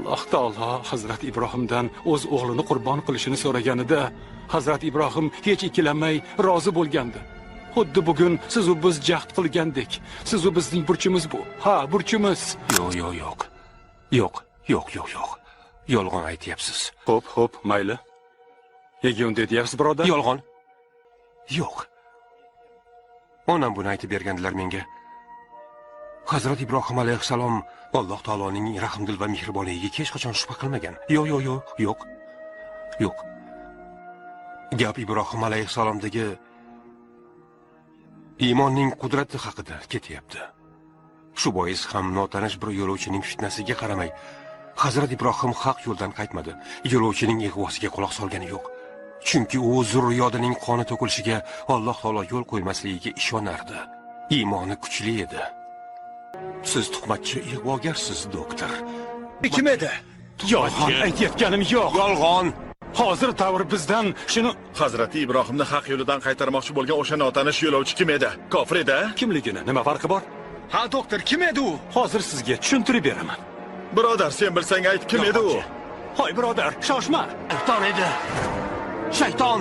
Alloh taolo Hazrat Ibrohimdan o'z o'g'lini qurbon qilishini so'raganida Hazrat Ibrohim hech ikkilanmay rozi bo'lgandi. Xuddi bugun siz u biz jahd qilgandek. Siz u bizning burchimiz bu. Ha, burchimiz. Yo'q. Yolg'on aytyapsiz. Xo'p, mayli. Nega unday deyapsiz, birodar? Yolg'on. Yo'q. Onam buni aytib bergandilar menga. Hazrat Ibrohim alayhissalom Alloh taoloning rahmdil va mehribonligiga hech qachon shubha qilmagan. Yo'q. Gap Ibrohim alayhissalomdagi iymonning qudrati haqida ketyapti. Shu bois ham notanish bir yo'lovchining fitnasiga qaramay, Hazrat Ibrohim haq yo'ldan qaytmadi. Yo'lovchining ig'vosiga quloq solgani yo'q. Chunki u zurriyodining qoni to'kilishiga Alloh taolo yo'l qo'ymasligiga ishonardi. Iymoni kuchli edi. Siz tuhmatchi ig'vogarsiz, doktor. Kim edi? Yolg'on aytayotganim yo'q. Yolg'on. Hozir davr bizdan shuni Hazrati Ibrohimni haq yo'lidan qaytarmoqchi bo'lgan o'sha notanish yo'lovchi kim edi? Kofir edi? Kimligini nima farqi bor? Ha, doktor, kim edi u? Hozir sizga tushuntirib beraman. Birodar, sen bilsang ayt, kim edi u? Hoy birodar, shoshma. Shayton edi. Shayton.